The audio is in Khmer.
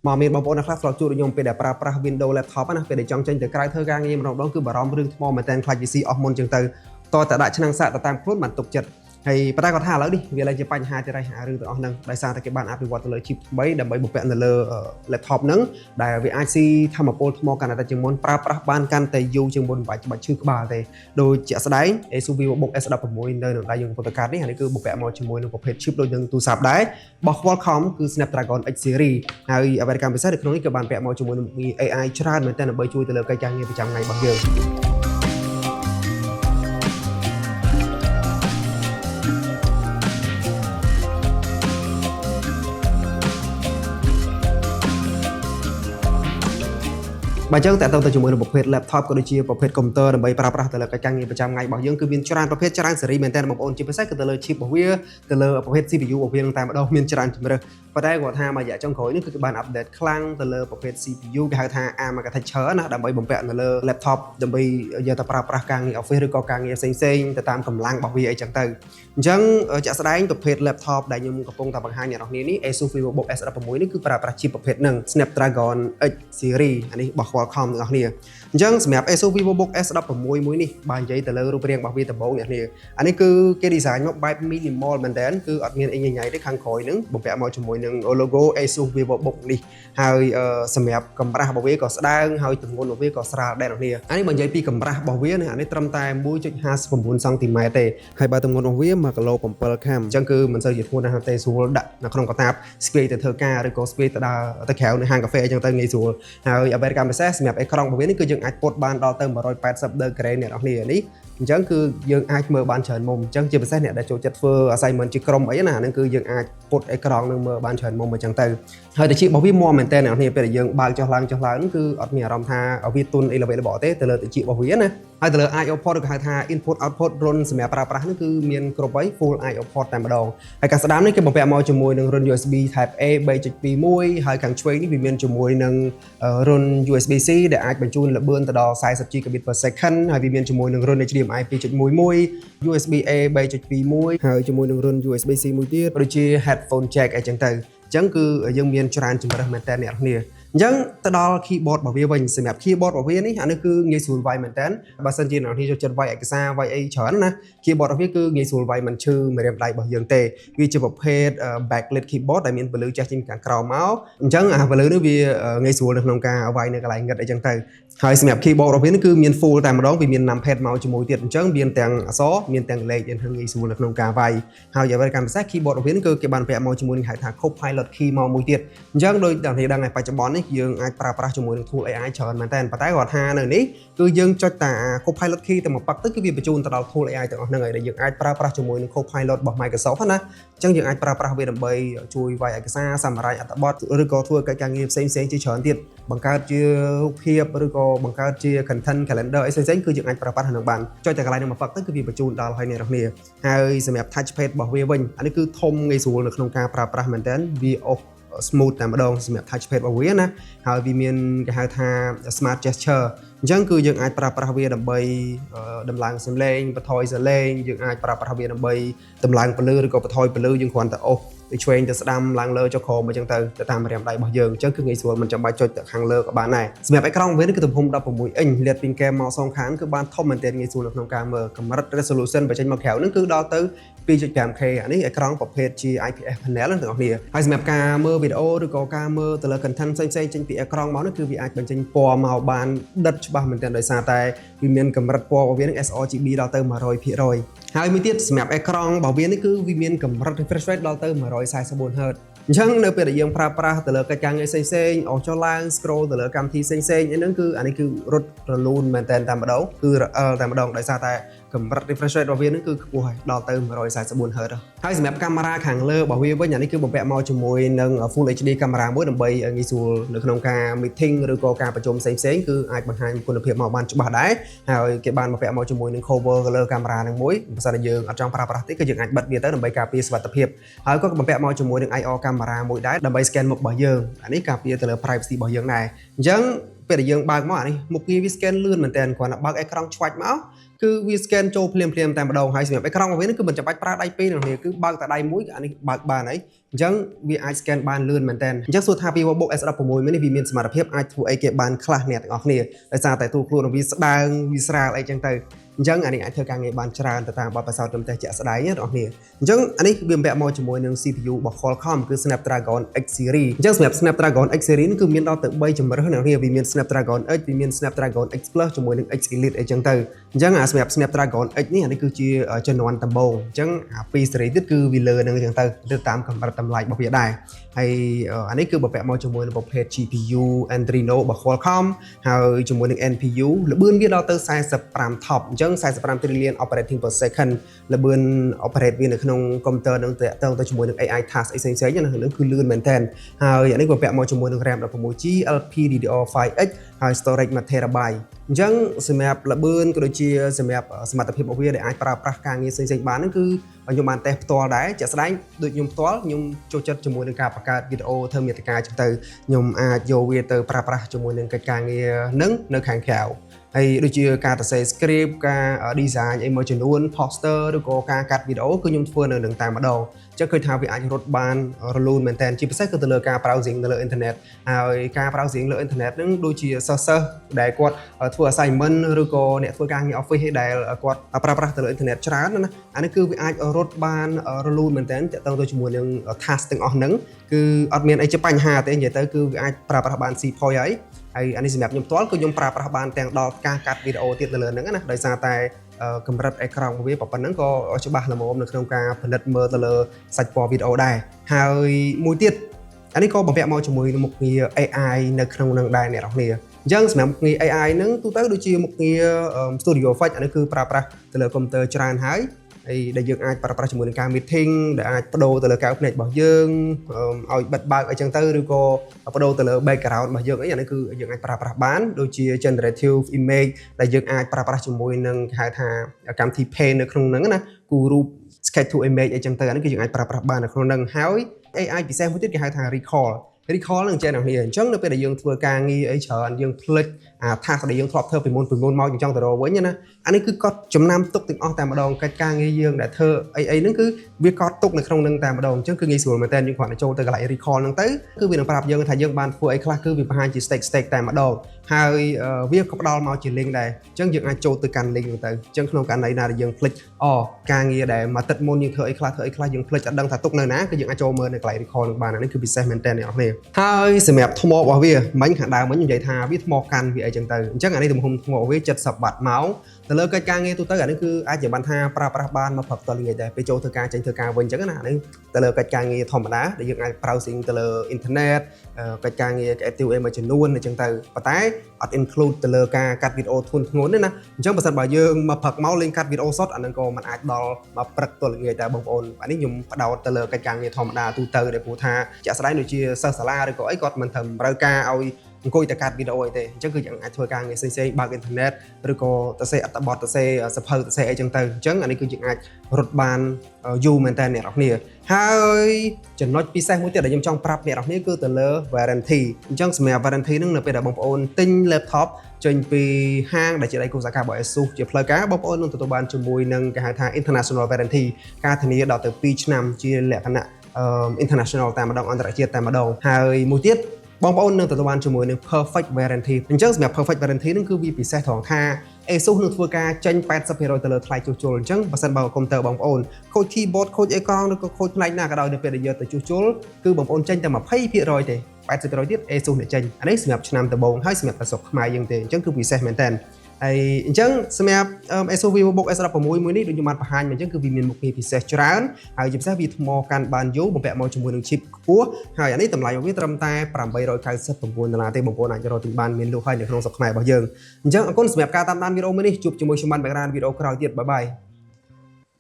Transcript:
មកមានបងប្អូនខ្លះស្លជួបខ្ញុំពេលដែលប្រើប្រាស់ Windows laptop ណាពេលដែលចង់ចេញទៅក្រៅធ្វើការងារម្ដងគឺបារម្ភរឿងថ្មមែនតើខ្លាច VC អស់មុនចឹងទៅតតែដាក់ឆ្នាំងសាកទៅតាមខ្លួនបានទុកចិត្តហើយប៉ុន្តែគាត់ថាឥឡូវនេះវាឡើងជាបញ្ហាទៀតហើយរឿងទាំងអស់ហ្នឹងដោយសារតែគេបានអភិវឌ្ឍទៅលើ chip ថ្មីដើម្បីបំពាក់នៅលើ laptop ហ្នឹងដែលវាអាចស៊ីធម្មពលថ្មកាន់តែជាងមុនប្រើប្រាស់បានកាន់តែយូរជាងមុនបាច់ឈឺក្បាលទេដូចជាក់ស្ដែង Asus VivoBook S16 នៅនឹងដៃយើងពុទ្ធកាតនេះនេះគឺបំពាក់មកជាមួយនឹងប្រភេទ chip ដូចនឹងទូរស័ព្ទដែររបស់ Qualcomm គឺ Snapdragon X Series ហើយអ្វីដែលកម្មពិសេសនៅក្នុងនេះក៏បានពាក់មកជាមួយនឹង AI ច្រើនមែនទែនដើម្បីជួយទៅលើកិច្ចការងារប្រចាំថ្ងៃរបស់យើងបើចឹងតើតើទៅជាមួយនឹងប្រភេទ laptop ក៏ដូចជាប្រភេទ computer ដើម្បីប្រើប្រាស់ទៅលើកិច្ចការងារប្រចាំថ្ងៃរបស់យើងគឺមានច្រើនប្រភេទច្រើនស៊េរីមែនតើបងប្អូនជាពិសេសគឺទៅលើ chip របស់វាទៅលើប្រភេទ CPU របស់វានឹងតែម្ដងមានច្រើនជម្រើសប៉ុន្តែគាត់ថាមួយរយៈចុងក្រោយនេះគឺបាន update ខ្លាំងទៅលើប្រភេទ CPU គេហៅថា ARM architecture ណាដើម្បីបំពាក់នៅលើ laptop ដើម្បីយកទៅប្រើប្រាស់ការងារ office ឬក៏ការងារផ្សេងៗទៅតាមកម្លាំងរបស់វាអីចឹងទៅអញ្ចឹងជាក់ស្ដែងប្រភេទ laptop ដែលខ្ញុំកំពុងតែបង្ហាញអ្នកនរគ្នានេះ Asus VivoBook S16 នេះគឺប្រើប្រាស់ chip ប្រភេទហ្នឹង Snapdragon X Series អានេះរបស់ Qualcomm ទាំងអស់គ្នាអញ្ចឹងសម្រាប់ Asus VivoBook S16 មួយនេះបើនិយាយទៅលើរូបរាងរបស់វាដំបូងអ្នកនាងអានេះគឺគេ design មកបែប minimal មែនតើគឺអត់មានអីញញ៉ៃទេខាងក្រោយហ្នឹងបំពាក់មកជាមួយនឹង logo Asus VivoBook នេះហើយសម្រាប់កម្រាស់របស់វាក៏ស្ដើងហើយទម្ងន់របស់វាក៏ស្រាលដែរអ្នកនាងអានេះបើនិយាយពីកម្រាស់របស់វាអានេះត្រឹមតែ 1.59 សង់ទីម៉ែត្រទេហើយបើទម្ងន់របស់វា1គីឡូ7ខាំអញ្ចឹងគឺមិនសូវជាធ្ងន់ណាស់ទេស្រួលដាក់នៅក្នុងកាតាបស្ពាយទៅធ្វើការឬក៏ស្ពាយទៅដើរទៅក្រៅនៅហាងកាហ្វេអញ្ចឹងទៅងាយស្រួលហើយអ្វីកម្មពិសេសសម្រាប់អេក្រង់របស់វានេះគឺយើងអាចពុតបានដល់ទៅ180ដឺក្រេអ្នកនរគ្នានេះអញ្ចឹងគឺយើងអាចមើលបានច្រើនមុំអញ្ចឹងជាពិសេសអ្នកដែលចូលចិត្តធ្វើ assignment ជាក្រុមអីណាហ្នឹងគឺយើងអាចពុតអេក្រង់នឹងមើលបានច្រើនមុំអញ្ចឹងទៅហើយតែជារបស់វាមាំមែនតើអ្នកនរគ្នាពេលដែលយើងបើកចុះឡើងហ្នឹងគឺអត់មានអារម្មណ៍ថាវាទុនអីល្បីល្បាក់ទេទៅលើតិចរបស់វាណាហើយទៅលើ IO port ឬក៏ហៅថា input output រុនសម្រាប់ប្រើប្រាស់នេះគឺមានគ្រប់ហើយ full IO port តែម្ដងហើយការស្ដាប់នេះគេបំពាក់មកជាមួយនឹងរុន USB Type A 3.21 ហើយខាងឆ្វេងនេះវាមានជាមួយនឹងរុន USB-C ដែលអាចបញ្ជូនល្បឿនទៅដល់40 Gigabit per second ហើយវាមានជាមួយនឹងរុន HDMI 2.11 USB-A 3.21 ហើយជាមួយនឹងរុន USB-C មួយទៀតដូចជា headphone jack អីចឹងទៅអញ្ចឹងគឺយើងមានច្រើនជម្រើសមែនតើអ្នកនរគ្នាអញ្ចឹងទៅដល់ keyboard របស់វាវិញសម្រាប់ keyboard របស់វានេះអានេះគឺងាយស្រួលវាយមែនតើបើសិនជាអ្នកនរគ្នាចូលចិត្តវាយឯកសារវាយអីច្រើនណា keyboard របស់វាគឺងាយស្រួលវាយមិនឈឺម្រាមដៃរបស់យើងទេវាជាប្រភេទ backlit keyboard ដែលមានពន្លឺចេះចេញខាងក្រោមមកអញ្ចឹងអាពន្លឺនេះវាងាយស្រួលនៅក្នុងការវាយនៅកន្លែងងឹតអីចឹងទៅហើយសម្រាប់ keyboard របស់វានេះគឺមាន full តែម្ដងវាមាន numpad មកជាមួយទៀតអញ្ចឹងមានទាំងអក្សរមានទាំងលេខយ៉ាងងាយស្រួលនៅក្នុងការវាយហើយអ្វីកម្មពិសេស keyboard របស់វានេះគឺគេបានពាក់មកជាមួយនឹងហៅថា Copilot key មកមួយទៀតអញ្ចឹងដោយតែអ្នកដឹងហើយបច្ចុប្បន្ននេះយើងអាចប្រើប្រាស់ជាមួយនឹង tool AI ច្រើនមែនតើប៉ុន្តែគាត់ថានៅនេះគឺយើងចុចតា Copilot key ទៅមួយប៉ាក់ទៅគឺវាបញ្ជូនទៅដល់ tool AI ទាំងអស់ហ្នឹងហើយដែលយើងអាចប្រើប្រាស់ជាមួយនឹង Copilot របស់ Microsoft ណាអញ្ចឹងយើងអាចប្រើប្រាស់វាដើម្បីជួយវាយឯកសារសម្រាប់អត្ថបទឬក៏ធ្វើកិច្ចការងារផ្សេងៗជាច្រើនទៀតបង្កើតជារូបភាពឬក៏បង្កើតជា content calendar អីផ្សេងៗគឺយើងអាចប្រើប្រាស់ហ្នឹងបានចុចតែកន្លែងហ្នឹងមួយប៉ាក់ទៅគឺវាបញ្ជូនដល់ហើយអ្នកនរគ្នាហើយសម្រាប់ touchpad របស់វាវិញអានេះគឺធំងាយស្រួលនៅក្នុងការប្រើប្រាស់មែនតើវា smooth តែម្ដងសម្រាប់ touchpad របស់វាណាហើយវាមានគេហៅថា smart gesture អញ្ចឹងគឺយើងអាចប្រើប្រាស់វាដើម្បីដំឡើងសំឡេងបន្ថយសំឡេងយើងអាចប្រើប្រាស់វាដើម្បីដំឡើងពន្លឺឬក៏បន្ថយពន្លឺយើងគ្រាន់តែអូសទៅឆ្វេងទៅស្ដាំឡើងលើចុះក្រោមអញ្ចឹងទៅតាមម្រាមដៃរបស់យើងអញ្ចឹងគឺងាយស្រួលមិនចាំបាច់ចុចទៅខាងលើក៏បានដែរសម្រាប់អេក្រង់វានេះគឺទំហំ16 inch លាតពីកែមមកសងខាងគឺបានធំមែនទែនងាយស្រួលនៅក្នុងការមើលកម្រិត resolution បញ្ចេញមកក្រៅហ្នឹងគឺដល់ទៅ 2.5K អានេះអេក្រង់ប្រភេទជា IPS panel ទាំងអស់គ្នាហើយសម្រាប់ការមើលវីដេអូឬក៏ការមើលទៅលើ content ផ្សេងៗចេញពីអេក្រង់មកនោះគឺវាអាចបញ្ចេញពណ៌មកបានដិតច្បាស់មែនទែនដោយសារតែវាមានកម្រិតពណ៌របស់វានឹង sRGB ដល់ទៅ 100% ហើយមួយទៀតសម្រាប់អេក្រង់របស់វានេះគឺវាមានកម្រិត refresh rate ដល់ទៅ 144Hz អញ្ចឹងនៅពេលដែលយើងប្រើប្រាស់ទៅលើកិច្ចការងារផ្សេងៗអស់ចុះឡើង scroll ទៅលើកម្មវិធីផ្សេងៗហ្នឹងគឺអានេះគឺរត់រលូនមែនតើតែម្ដងគឺរអិលតែម្ដងដោយសារតែកម្រិត refresh rate របស់វានឹងគឺខ្ពស់ហើយដល់ទៅ 144Hz ហើយសម្រាប់កាមេរ៉ាខាងលើរបស់វាវិញអានេះគឺបំពាក់មកជាមួយនឹង Full HD កាមេរ៉ាមួយដើម្បីងាយស្រួលនៅក្នុងការ meeting ឬក៏ការប្រជុំផ្សេងៗគឺអាចបង្ហាញគុណភាពមកបានច្បាស់ដែរហើយគេបានបំពាក់មកជាមួយនឹង cover លើកាមេរ៉ានឹងមួយបើសិនជាយើងអត់ចង់ប្រើប្រាស់ទេគឺយើងអាចបិទវាទៅដើម្បីការពារសុវត្ថិភាពហើយក៏បំពាក់មកជាមួយនឹង IR កាមេរ៉ាមួយដែរដើម្បី scan មុខរបស់យើងអានេះការពារទៅលើ privacy របស់យើងដែរអញ្ចឹងពេលដែលយើងបើកមកអានេះមុខងារវា scan លឿនមែនតើគ្រាន់តែបើកអេក្រង់ឆ្វាច់មក គឺវា scan ចូលភ្លាមតែម្ដងហើយសម្រាប់អេក្រង់របស់វានេះគឺមិនចាំបាច់ប្រើដៃពីរនោះទេគឺបើកតែដៃមួយអានេះបើកបានហើយអញ្ចឹងវាអាច scan បានលឿនមែនតើអញ្ចឹងសួរថា VivoBook S16 មួយនេះវាមានសមត្ថភាពអាចធ្វើអីគេបានខ្លះអ្នកទាំងអស់គ្នាដោយសារតែទូខ្លួនរបស់វាស្ដើងវាស្រាលអីចឹងទៅអញ្ចឹងអានេះអាចធ្វើការងារបានច្រើនទៅតាមបទពិសោធន៍ខ្ញុំតែជាក់ស្ដែងណាបងប្អូនអញ្ចឹងអានេះវាបំពាក់មកជាមួយនឹង CPU របស់ Qualcomm គឺ Snapdragon X Series អញ្ចឹងសម្រាប់ Snapdragon X Series គឺមានដល់ទៅ3ជម្រើសណាវាមាន Snapdragon X វាមាន Snapdragon X Plus ជាមួយនឹង X Elite អីចឹងទៅអញ្ចឹងអាសម្រាប់ Snapdragon X នេះអានេះគឺជាជំនាន់ដំបូងអញ្ចឹងអាពីរ series ទៀតគឺវាលើនឹងអញ្ចឹងទៅតាមកម្រិតតម្លៃរបស់វាដែរហើយអានេះគឺបំពាក់មកជាមួយនឹងប្រភេទ GPU Adreno របស់ Qualcomm ហើយជាមួយនឹង NPU ល្បឿនវាដល់ទៅ45 top អញ្ចឹង45 trillion operating per second ល្បឿន operate វានៅក្នុងកុំព្យូទ័រនឹងតាក់ទងទៅជាមួយនឹង AI task អីផ្សេងៗហ្នឹងគឺលឿនមែនតើហើយអានេះបំពាក់មកជាមួយនឹង RAM 16GB LPDDR5X ហើយ storage 1TB អញ្ចឹងសម្រាប់ល្បឿនក៏ដូចជាសម្រាប់សមត្ថភាពរបស់វាដែលអាចប្រើប្រាស់ការងារផ្សេងៗបានហ្នឹងគឺខ្ញុំបានតេស្តផ្ទាល់ដែរជាក់ស្ដែងដូចខ្ញុំផ្ទាល់ខ្ញុំចូលចិត្តជាមួយនឹងការបង្កើតវីដេអូធ្វើមាតិកាចឹងទៅខ្ញុំអាចយកវាទៅប្រើប្រាស់ជាមួយនឹងកិច្ចការងារនឹងនៅខាងក្រៅហើយដូចជាការសរសេរ script ការ design អីមួយចំនួន poster ឬក៏ការកាត់វីដេអូគឺខ្ញុំធ្វើនៅនឹងតែម្ដងចឹងឃើញថាវាអាចរត់បានរលូនមែនតើជាពិសេសគឺទៅលើការ browsing នៅលើអ៊ីនធឺណិតហើយការ browsing លើអ៊ីនធឺណិតហ្នឹងដូចជាសិស្សដែលគាត់ធ្វើ assignment ឬក៏អ្នកធ្វើការងារ office ដែលគាត់ប្រើប្រាស់ទៅលើអ៊ីនធឺណិតច្រើនណាអានេះគឺវាអាចរត់បានរលូនមែនតើតទៅជាមួយនឹង task ទាំងអស់ហ្នឹងគឺអត់មានអីជាបញ្ហាទេនិយាយទៅគឺវាអាចប្រើប្រាស់បាន ស៊ីផុយហើយអានេះសម្រាប់ខ្ញុំផ្ទាល់គឺខ្ញុំប្រើប្រាស់បានទាំងដល់ការកាត់វីដេអូទៀតនៅលើហ្នឹងណាដោយសារតែកម្រិតអេក្រង់របស់វាប៉ុណ្ណឹងក៏ច្បាស់ល្មមនៅក្នុងការផលិតមើលទៅលើសាច់ពណ៌វីដេអូដែរហើយមួយទៀតអានេះក៏បំពាក់មកជាមួយនឹងមុខងារ AI នៅក្នុងនឹងដែរអ្នកនរគ្នាអញ្ចឹងសម្រាប់មុខងារ AI ហ្នឹងទូទៅដូចជាមុខងារ Studio Effect អានេះគឺប្រើប្រាស់ទៅលើកុំព្យូទ័រច្រើនហើយដែលយើងអាចប្រើប្រាស់ជាមួយនឹងការ meeting ដែលអាចបដូរទៅលើកៅភ្នែករបស់យើងឲ្យបិទបើកអីចឹងទៅឬក៏បដូរទៅលើ background របស់យើងអីអានេះគឺយើងអាចប្រើប្រាស់បានដូចជា generative image ដែលយើងអាចប្រើប្រាស់ជាមួយនឹងគេហៅថាកម្មវិធី Paint នៅក្នុងហ្នឹងណាគូរូប sketch to image អីចឹងទៅអានេះគឺយើងអាចប្រើប្រាស់បាននៅក្នុងហ្នឹងហើយ AI ពិសេសមួយទៀតគេហៅថា recall នឹងចេះអ្នកនេះអញ្ចឹងនៅពេលដែលយើងធ្វើការងារអីច្រើនយើងភ្លេចtask ដែលយើងធ្លាប់ធ្វើពីមុនមកយើងចង់ទៅរកវិញណាអានេះគឺកត់ចំណាំទុកទាំងអស់តែម្ដងកិច្ចការងារយើងដែលធ្វើអីហ្នឹងគឺវាកត់ទុកនៅក្នុងហ្នឹងតែម្ដងអញ្ចឹងគឺងាយស្រួលមែនតើយើងគ្រាន់តែចូលទៅកន្លែង recall ហ្នឹងទៅគឺវានឹងប្រាប់យើងថាយើងបានធ្វើអីខ្លះគឺវាបង្ហាញជា stake តែម្ដងហើយវាក៏ផ្ដល់មកជា link ដែរអញ្ចឹងយើងអាចចូលទៅកាន់ link ហ្នឹងទៅអញ្ចឹងក្នុងករណីណាដែលយើងភ្លេចការងារដែលមួយទឹកមុនយើងធ្វើអីខ្លះយើងភ្លេចអត់ដឹងថាទុកនៅណាគឺយើងអាចចូលមើលនៅកន្លែង recall ហ្នឹងបានអានេះគឺពិសេសមែនតើអ្នកនរគ្នាហើយសម្រាប់ថ្មរបស់វាមិញខាងដើមខ្ញុំនិយាយថាវាថ្មកាន់វាអីចឹងទៅអញ្ចឹងអានេះទំហំថ្មរបស់វា70 បាត់ម៉ោងទៅលើកិច្ចការងារទូទៅអានេះគឺអាចជាបានថាប្រើប្រាស់បានមកព្រឹកតល្ងាចដែរពេលចូលធ្វើការចេញធ្វើការវិញអញ្ចឹងណាអានេះទៅលើកិច្ចការងារធម្មតាដែលយើងអាច browsing ទៅលើអ៊ីនធឺណិតកិច្ចការងារ creative មួយចំនួនអញ្ចឹងទៅប៉ុន្តែអត់ include ទៅលើការកាត់វីដេអូធ្ងន់ទេណាអញ្ចឹងបើសិនបើយើងមកព្រឹកមកលេងកាត់វីដេអូសុទ្ធអានឹងក៏មិនអាចដល់មកព្រឹកតល្ងាចដែរបងប្អូនអានេះខ្ញុំផ្ដោតទៅលើកិច្ចការងារធម្មតាទូទៅដែលព្រោះថាជាក់ស្ដែងដូចជាសិស្សសាលាឬក៏អីគាត់មិនត្រូវការឲ្យអង្គុយតែកាត់វីដេអូអីទេអញ្ចឹងគឺយើងអាចធ្វើការងារផ្សេងៗបើកអ៊ីនធឺណិតឬក៏ទៅសេអត្ថបទទៅសេសភៅទៅសេអីចឹងទៅអញ្ចឹងអានេះគឺយើងអាចរត់បានយូរមែនតើអ្នកនរគ្នាហើយចំណុចពិសេសមួយទៀតដែលខ្ញុំចង់ប្រាប់អ្នកនរគ្នាគឺទៅលើ warranty អញ្ចឹងសម្រាប់ warranty ហ្នឹងនៅពេលដែលបងប្អូនទិញ laptop ចេញពីហាងដែលជាដៃគូសហការរបស់ ASUS ជាផ្លូវការបងប្អូននឹងទទួលបានជាមួយនឹងគេហៅថា international warranty ការធានាដល់ទៅ2ឆ្នាំជាលក្ខណៈinternational តែម្ដងអន្តរជាតិតែម្ដងហើយមួយទៀតបងប្អូននឹងទទួលបានជាមួយនឹង perfect warranty អញ្ចឹងសម្រាប់ perfect warranty ហ្នឹងគឺវាពិសេសត្រង់ថា ASUS នឹងធ្វើការចេញ 80% ទៅលើថ្លៃជួសជុលអញ្ចឹងបើសិនបើកុំព្យូទ័របងប្អូនខូច keyboard ខូចអេក្រង់ឬក៏ខូចផ្នែកណាក៏ដោយនៅពេលដែលយកទៅជួសជុលគឺបងប្អូនចេញតែ 20% ទេ 80% ទៀត ASUS អ្នកចេញអានេះសម្រាប់ឆ្នាំដំបូងហើយសម្រាប់ប្រសពខ្មែរយើងទេអញ្ចឹងគឺពិសេសមែនតើហើយអញ្ចឹងសម្រាប់ ASUS VivoBook S16 មួយនេះដូចខ្ញុំបានបង្ហាញមកអញ្ចឹងគឺវាមានមុខងារពិសេសច្រើនហើយជាពិសេសវាថ្មកាន់បានយូរបំពាក់មកជាមួយនឹង chip ខ្ពស់ហើយអានេះតម្លៃរបស់វាត្រឹមតែ$899ទេបងប្អូនអាចរកទិញបានមានលក់ហើយនៅក្នុងស្រុកខ្មែររបស់យើងអញ្ចឹងអរគុណសម្រាប់ការតាមដានវីដេអូមួយនេះជួបជាមួយខ្ញុំបានបែករានវីដេអូក្រោយទៀតបាយបាយ